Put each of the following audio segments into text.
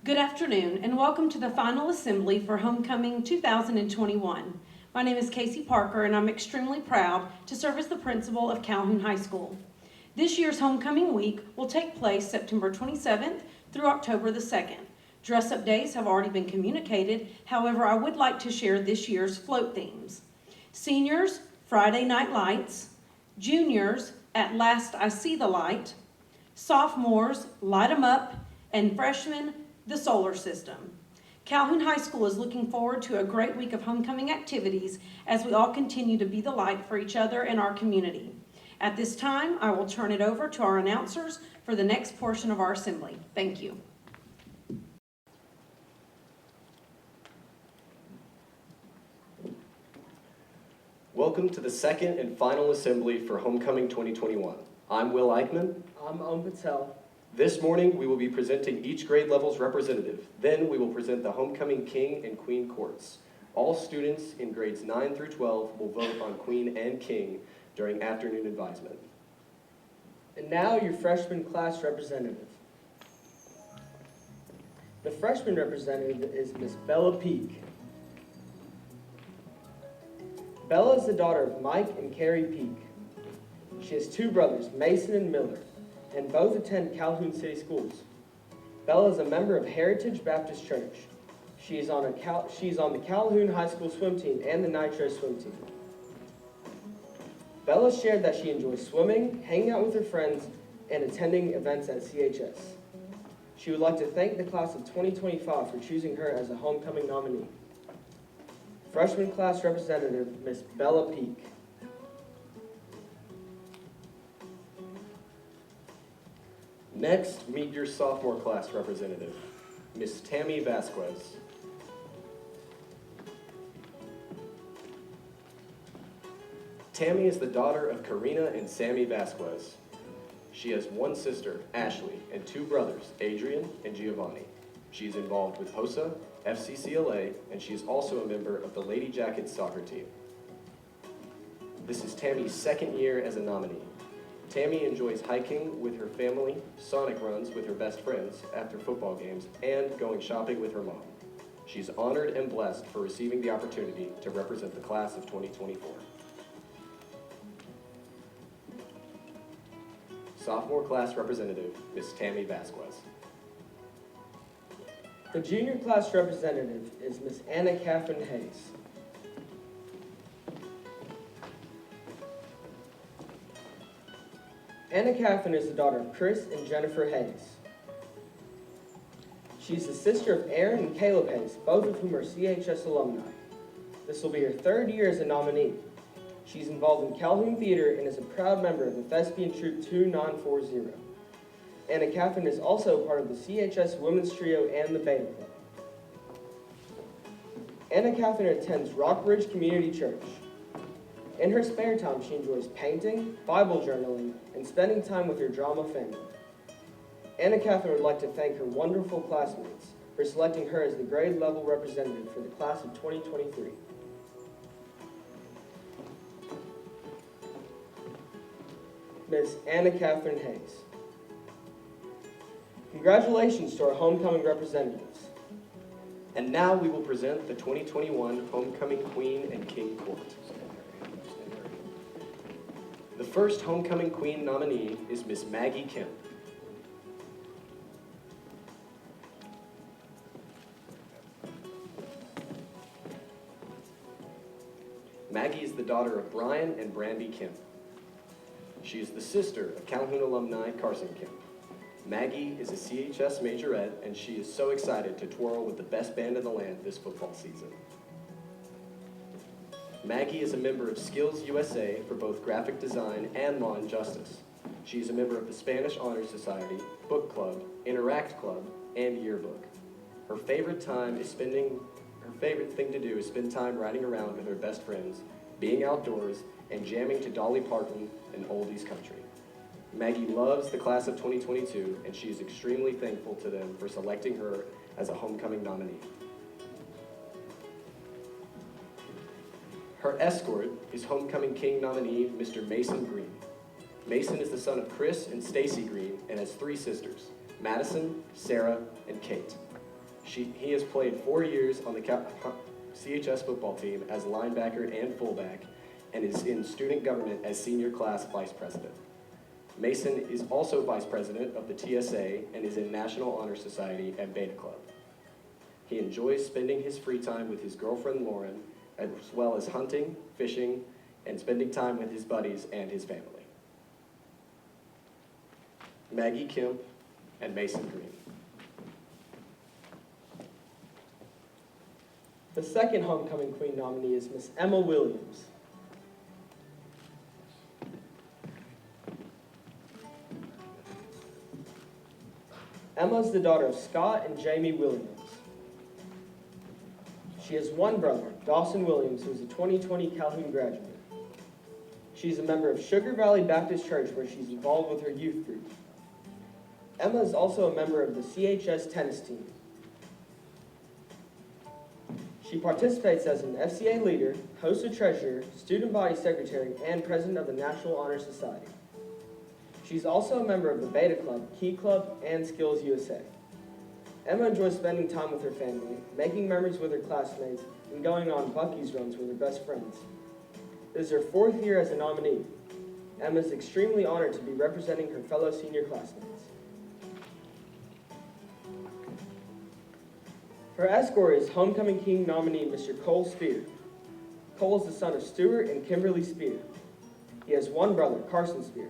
Good afternoon and welcome to the final assembly for Homecoming 2021. My name is Casey Parker and I'm extremely proud to serve as the principal of Calhoun High School. This year's Homecoming Week will take place September 27th through October the 2nd. Dress-up days have already been communicated, however I would like to share this year's float themes. Seniors, Friday Night Lights. Juniors, At Last I See the Light. Sophomores, Light 'em Up. And freshmen, the solar system. Calhoun High School is looking forward to a great week of homecoming activities as we all continue to be the light for each other and our community. At this time, I will turn it over to our announcers for the next portion of our assembly. Thank you. Welcome to the second and final assembly for Homecoming 2021. I'm Will Eichman. I'm Om Patel. This morning, we will be presenting each grade level's representative. Then we will present the Homecoming King and Queen courts. All students in grades 9 through 12 will vote on Queen and King during afternoon advisement. And now your freshman class representative. The freshman representative is Miss Bella Peak. Bella is the daughter of Mike and Carrie Peak. She has two brothers, Mason and Miller, and both attend Calhoun City Schools. Bella is a member of Heritage Baptist Church. She is on the Calhoun High School swim team and the Nitro swim team. Bella shared that she enjoys swimming, hanging out with her friends, and attending events at CHS. She would like to thank the class of 2025 for choosing her as a homecoming nominee. Freshman class representative, Miss Bella Peak. Next, meet your sophomore class representative, Miss Tammy Vasquez. Tammy is the daughter of Karina and Sammy Vasquez. She has one sister, Ashley, and two brothers, Adrian and Giovanni. She is involved with HOSA, FCCLA, and she is also a member of the Lady Jackets soccer team. This is Tammy's second year as a nominee. Tammy enjoys hiking with her family, Sonic runs with her best friends after football games, and going shopping with her mom. She's honored and blessed for receiving the opportunity to represent the class of 2024. Sophomore class representative, Miss Tammy Vasquez. The junior class representative is Miss Anna Catherine Hayes. Anna Catherine is the daughter of Chris and Jennifer Hayes. She's the sister of Aaron and Caleb Hayes, both of whom are CHS alumni. This will be her third year as a nominee. She's involved in Calhoun Theater and is a proud member of the Thespian Troupe 2940. Anna Catherine is also part of the CHS Women's Trio and the Beta Club. Anna Catherine attends Rockbridge Community Church. In her spare time, she enjoys painting, Bible journaling, and spending time with her drama family. Anna Catherine would like to thank her wonderful classmates for selecting her as the grade level representative for the class of 2023. Miss Anna Catherine Hayes. Congratulations to our homecoming representatives. And now we will present the 2021 Homecoming Queen and King Court. The first Homecoming Queen nominee is Miss Maggie Kemp. Maggie is the daughter of Brian and Brandy Kemp. She is the sister of Calhoun alumni Carson Kemp. Maggie is a CHS majorette, and she is so excited to twirl with the best band in the land this football season. Maggie is a member of Skills USA for both graphic design and law and justice. She is a member of the Spanish Honor Society, Book Club, Interact Club, and Yearbook. Her favorite thing to do is spend time riding around with her best friends, being outdoors, and jamming to Dolly Parton and oldies country. Maggie loves the class of 2022, and she is extremely thankful to them for selecting her as a homecoming nominee. Her escort is Homecoming King nominee Mr. Mason Green. Mason is the son of Chris and Stacy Green and has three sisters, Madison, Sarah, and Kate. He has played 4 years on the CHS football team as linebacker and fullback, and is in student government as senior class vice president. Mason is also vice president of the TSA and is in National Honor Society and Beta Club. He enjoys spending his free time with his girlfriend Lauren, as well as hunting, fishing, and spending time with his buddies and his family. Maggie Kemp and Mason Green. The second Homecoming Queen nominee is Miss Emma Williams. Emma is the daughter of Scott and Jamie Williams. She has one brother, Dawson Williams, who is a 2020 Calhoun graduate. She's a member of Sugar Valley Baptist Church, where she's involved with her youth group. Emma is also a member of the CHS tennis team. She participates as an FCA leader, HOSA treasurer, student body secretary, and president of the National Honor Society. She's also a member of the Beta Club, Key Club, and Skills USA. Emma enjoys spending time with her family, making memories with her classmates, and going on Buc-ee's runs with her best friends. This is her 4th year as a nominee. Emma is extremely honored to be representing her fellow senior classmates. Her escort is Homecoming King nominee Mr. Cole Spear. Cole is the son of Stuart and Kimberly Spear. He has one brother, Carson Spear.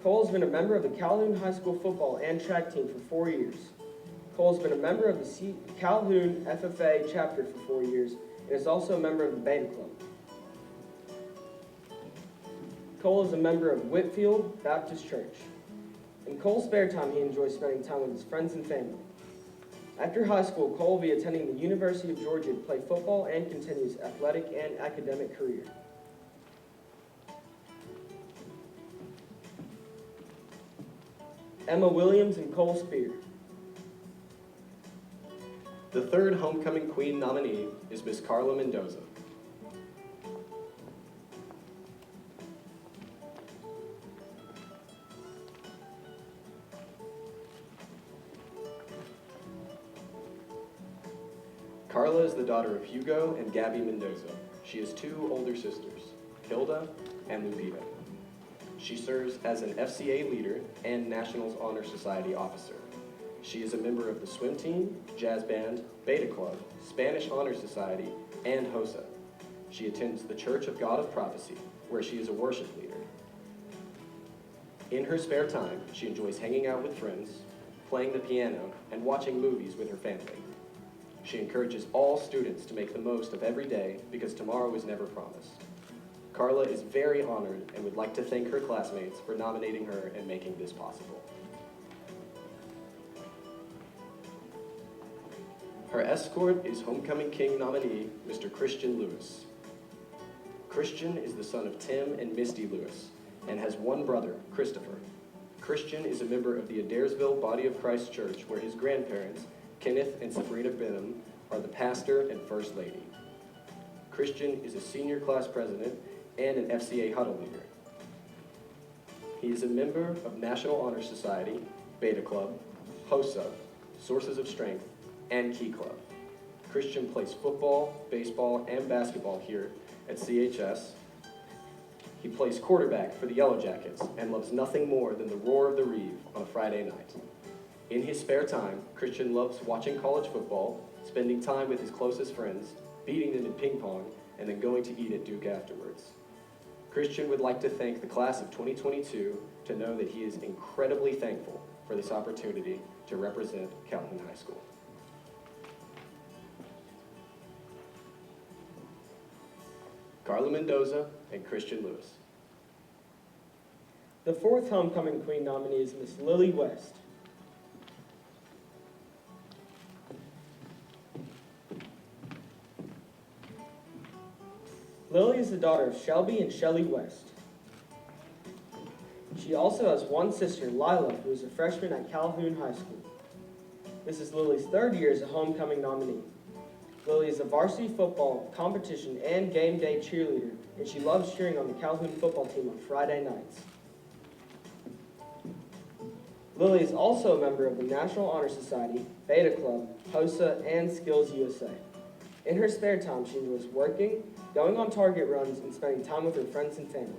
Cole has been a member of the Calhoun High School football and track team for 4 years. Cole has been a member of the Calhoun FFA chapter for 4 years and is also a member of the Beta Club. Cole is a member of Whitfield Baptist Church. In Cole's spare time, he enjoys spending time with his friends and family. After high school, Cole will be attending the University of Georgia to play football and continue his athletic and academic career. Emma Williams and Cole Spear. The third Homecoming Queen nominee is Miss Carla Mendoza. Carla is the daughter of Hugo and Gabby Mendoza. She has 2 older sisters, Hilda and Lupita. She serves as an FCA leader and National Honor Society officer. She is a member of the swim team, jazz band, Beta Club, Spanish Honor Society, and HOSA. She attends the Church of God of Prophecy, where she is a worship leader. In her spare time, she enjoys hanging out with friends, playing the piano, and watching movies with her family. She encourages all students to make the most of every day because tomorrow is never promised. Carla is very honored and would like to thank her classmates for nominating her and making this possible. Her escort is Homecoming King nominee, Mr. Christian Lewis. Christian is the son of Tim and Misty Lewis and has one brother, Christopher. Christian is a member of the Adairsville Body of Christ Church, where his grandparents, Kenneth and Sabrina Benham, are the pastor and first lady. Christian is a senior class president and an FCA huddle leader. He is a member of National Honor Society, Beta Club, HOSA, Sources of Strength, and Key Club. Christian plays football, baseball, and basketball here at CHS. He plays quarterback for the Yellow Jackets and loves nothing more than the roar of the Reeve on a Friday night. In his spare time, Christian loves watching college football, spending time with his closest friends, beating them in ping pong, and then going to eat at Duke afterwards. Christian would like to thank the class of 2022 to know that he is incredibly thankful for this opportunity to represent Calhoun High School. Carla Mendoza and Christian Lewis. The 4th Homecoming Queen nominee is Miss Lily West. Lily is the daughter of Shelby and Shelley West. She also has one sister, Lila, who is a freshman at Calhoun High School. This is Lily's 3rd year as a homecoming nominee. Lily is a varsity football competition and game day cheerleader, and she loves cheering on the Calhoun football team on Friday nights. Lily is also a member of the National Honor Society, Beta Club, HOSA, and Skills USA. In her spare time, she enjoys working, going on target runs, and spending time with her friends and family.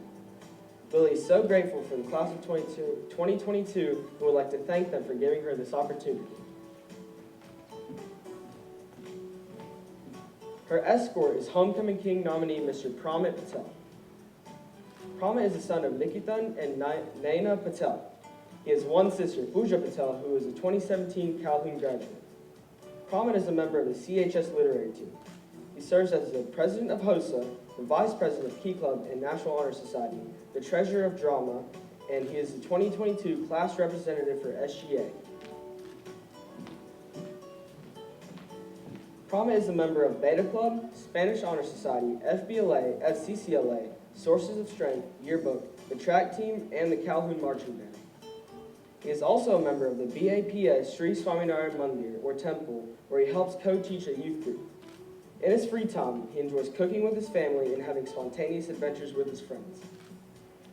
Lily is so grateful for the class of 2022 and would like to thank them for giving her this opportunity. Her escort is Homecoming King nominee Mr. Pramit Patel. Pramit is the son of Nikitan and Naina Patel. He has one sister, Pooja Patel, who is a 2017 Calhoun graduate. Pramit is a member of the CHS literary team. He serves as the president of HOSA, the vice president of Key Club and National Honor Society, the treasurer of drama, and he is the 2022 class representative for SGA. Pramit is a member of Beta Club, Spanish Honor Society, FBLA, FCCLA, Sources of Strength, Yearbook, the track team, and the Calhoun Marching Band. He is also a member of the BAPS Sri Swaminarayan Mandir, or temple, where he helps co-teach a youth group. In his free time, he enjoys cooking with his family and having spontaneous adventures with his friends.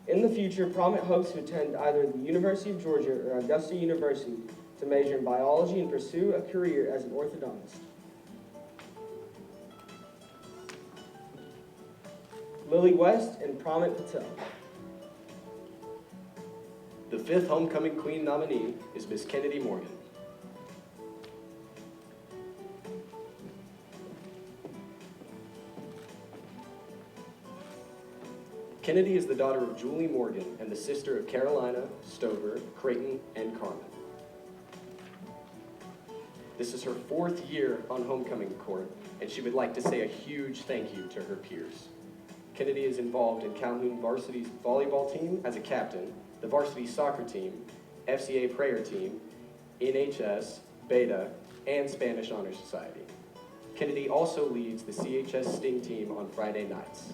In the future, Pramit hopes to attend either the University of Georgia or Augusta University to major in biology and pursue a career as an orthodontist. Lily West and Pramit Patel. The fifth Homecoming Queen nominee is Miss Kennedy Morgan. Kennedy is the daughter of Julie Morgan and the sister of Carolina, Stover, Creighton, and Carmen. This is her 4th year on homecoming court, and she would like to say a huge thank you to her peers. Kennedy is involved in Calhoun Varsity's volleyball team as a captain, the varsity soccer team, FCA prayer team, NHS, Beta, and Spanish Honor Society. Kennedy also leads the CHS Sting team on Friday nights.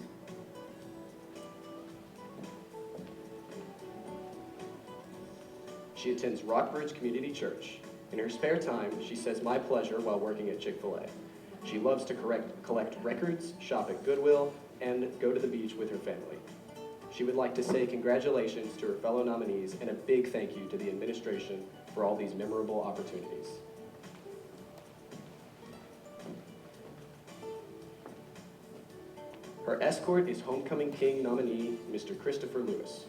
She attends Rockbridge Community Church. In her spare time, she says my pleasure while working at Chick-fil-A. She loves to collect records, shop at Goodwill, and go to the beach with her family. She would like to say congratulations to her fellow nominees and a big thank you to the administration for all these memorable opportunities. Her escort is Homecoming King nominee Mr. Christopher Lewis.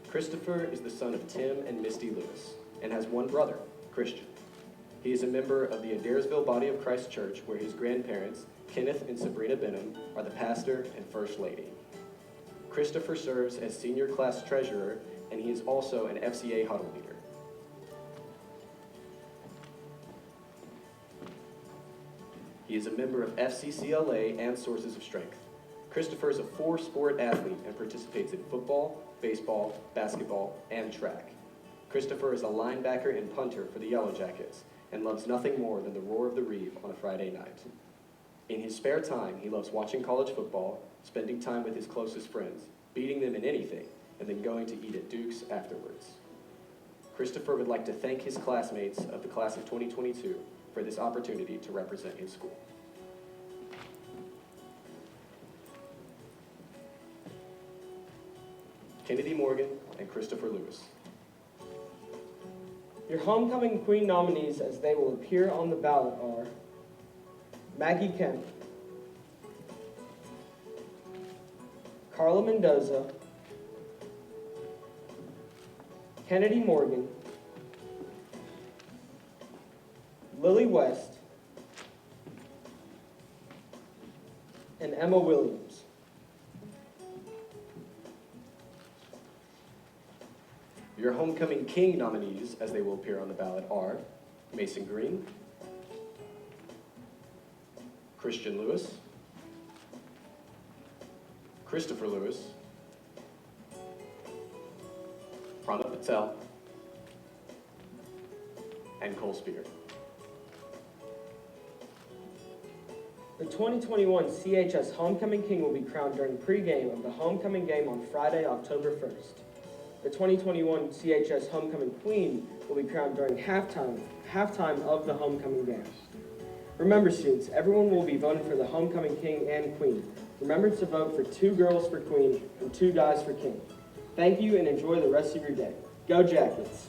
Christopher is the son of Tim and Misty Lewis and has one brother, Christian. He is a member of the Adairsville Body of Christ Church, where his grandparents, Kenneth and Sabrina Benham, are the pastor and first lady. Christopher serves as senior class treasurer, and he is also an FCA huddle leader. He is a member of FCCLA and Sources of Strength. Christopher is a 4-sport athlete and participates in football, baseball, basketball, and track. Christopher is a linebacker and punter for the Yellow Jackets and loves nothing more than the roar of the Reeve on a Friday night. In his spare time, he loves watching college football, spending time with his closest friends, beating them in anything, and then going to eat at Duke's afterwards. Christopher would like to thank his classmates of the class of 2022 for this opportunity to represent his school. Kennedy Morgan and Christopher Lewis. Your homecoming queen nominees as they will appear on the ballot are Maggie Kemp, Carla Mendoza, Kennedy Morgan, Lily West, and Emma Williams. Your Homecoming King nominees, as they will appear on the ballot, are Mason Green, Christian Lewis, Christopher Lewis, Pramit Patel, and Cole Spear. The 2021 CHS Homecoming King will be crowned during pregame of the homecoming game on Friday, October 1st. The 2021 CHS Homecoming Queen will be crowned during halftime of the homecoming game. Remember, students, everyone will be voting for the homecoming king and queen. Remember to vote for 2 girls for queen and 2 guys for king. Thank you and enjoy the rest of your day. Go Jackets!